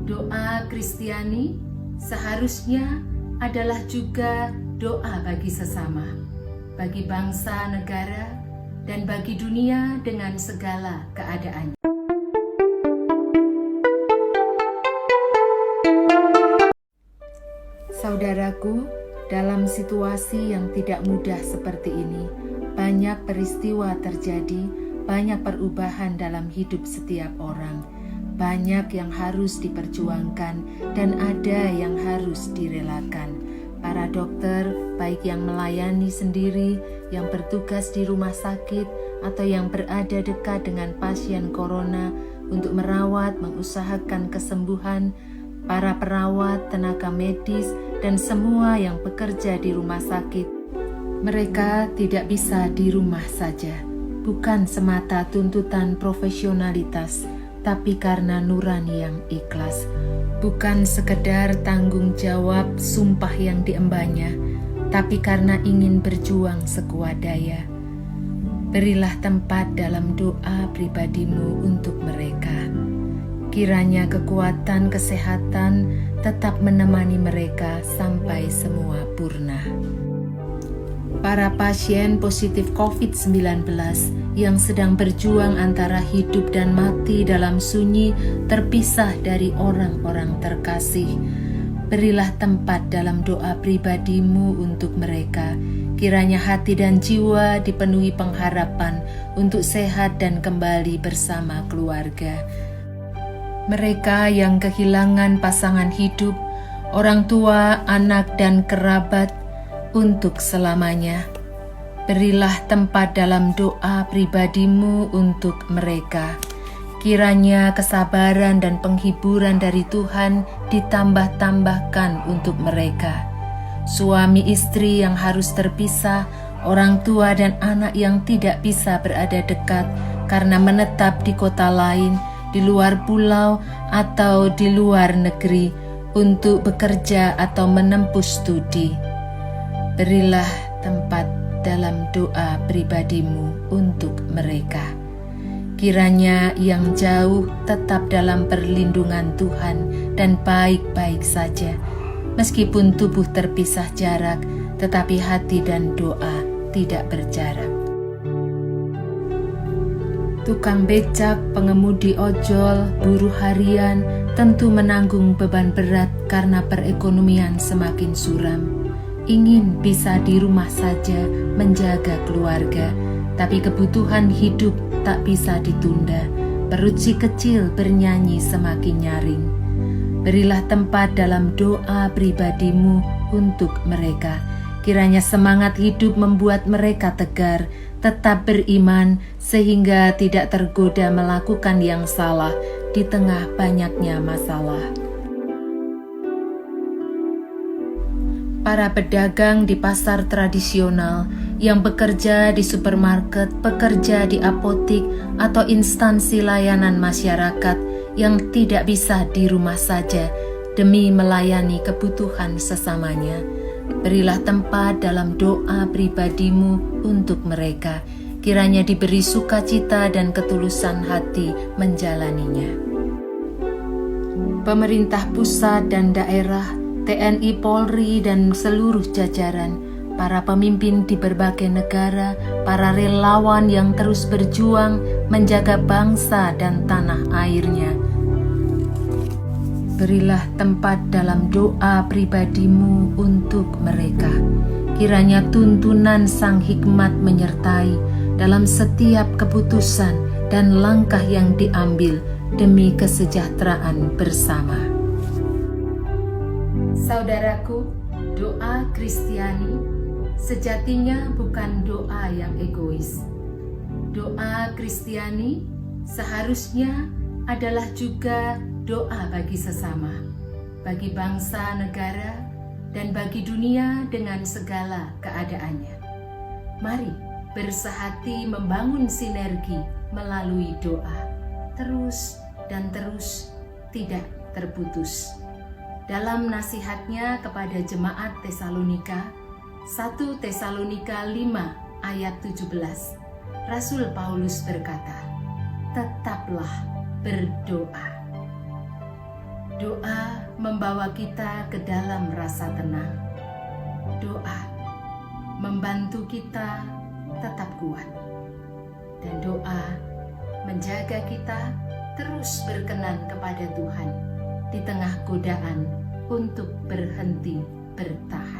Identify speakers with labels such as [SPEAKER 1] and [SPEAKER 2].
[SPEAKER 1] Doa Kristiani seharusnya adalah juga doa bagi sesama, bagi bangsa, negara, dan bagi dunia dengan segala keadaannya. Saudaraku, dalam situasi yang tidak mudah seperti ini, banyak peristiwa terjadi, banyak perubahan dalam hidup setiap orang. Banyak yang harus diperjuangkan dan ada yang harus direlakan. Para dokter, baik yang melayani sendiri, yang bertugas di rumah sakit, atau yang berada dekat dengan pasien corona untuk merawat, mengusahakan kesembuhan, para perawat, tenaga medis, dan semua yang bekerja di rumah sakit. Mereka tidak bisa di rumah saja, bukan semata tuntutan profesionalitas, tapi karena nurani yang ikhlas. Bukan sekedar tanggung jawab sumpah yang diembannya, tapi karena ingin berjuang sekuat daya. Berilah tempat dalam doa pribadimu untuk mereka. Kiranya kekuatan kesehatan tetap menemani mereka sampai semua purna. Para pasien positif COVID-19 yang sedang berjuang antara hidup dan mati dalam sunyi, terpisah dari orang-orang terkasih. Berilah tempat dalam doa pribadimu untuk mereka. Kiranya hati dan jiwa dipenuhi pengharapan untuk sehat dan kembali bersama keluarga. Mereka yang kehilangan pasangan hidup, orang tua, anak, dan kerabat untuk selamanya. Berilah tempat dalam doa pribadimu untuk mereka. Kiranya kesabaran dan penghiburan dari Tuhan ditambah-tambahkan untuk mereka. Suami istri yang harus terpisah, orang tua dan anak yang tidak bisa berada dekat karena menetap di kota lain, di luar pulau atau di luar negeri untuk bekerja atau menempuh studi. Berilah tempat dalam doa pribadimu untuk mereka. Kiranya yang jauh tetap dalam perlindungan Tuhan dan baik-baik saja. Meskipun tubuh terpisah jarak, tetapi hati dan doa tidak berjarak. Tukang becak, pengemudi ojol, buruh harian tentu menanggung beban berat karena perekonomian semakin suram. Ingin bisa di rumah saja menjaga keluarga, tapi kebutuhan hidup tak bisa ditunda. Perut si kecil bernyanyi semakin nyaring. Berilah tempat dalam doa pribadimu untuk mereka. Kiranya semangat hidup membuat mereka tegar, tetap beriman sehingga tidak tergoda melakukan yang salah di tengah banyaknya masalah. Para pedagang di pasar tradisional yang bekerja di supermarket, bekerja di apotik atau instansi layanan masyarakat yang tidak bisa di rumah saja demi melayani kebutuhan sesamanya. Berilah tempat dalam doa pribadimu untuk mereka. Kiranya diberi sukacita dan ketulusan hati menjalaninya. Pemerintah pusat dan daerah, TNI, Polri, dan seluruh jajaran, para pemimpin di berbagai negara, para relawan yang terus berjuang menjaga bangsa dan tanah airnya. Berilah tempat dalam doa pribadimu untuk mereka. Kiranya tuntunan Sang Hikmat menyertai dalam setiap keputusan dan langkah yang diambil demi kesejahteraan bersama. Saudaraku, doa Kristiani sejatinya bukan doa yang egois. Doa Kristiani seharusnya adalah juga doa bagi sesama, bagi bangsa, negara, dan bagi dunia dengan segala keadaannya. Mari bersehati membangun sinergi melalui doa, terus dan terus, tidak terputus. Dalam nasihatnya kepada jemaat Tesalonika, 1 Tesalonika 5 ayat 17, Rasul Paulus berkata, tetaplah berdoa. Doa membawa kita ke dalam rasa tenang. Doa membantu kita tetap kuat. Dan doa menjaga kita terus berkenan kepada Tuhan di tengah godaan untuk berhenti bertahan.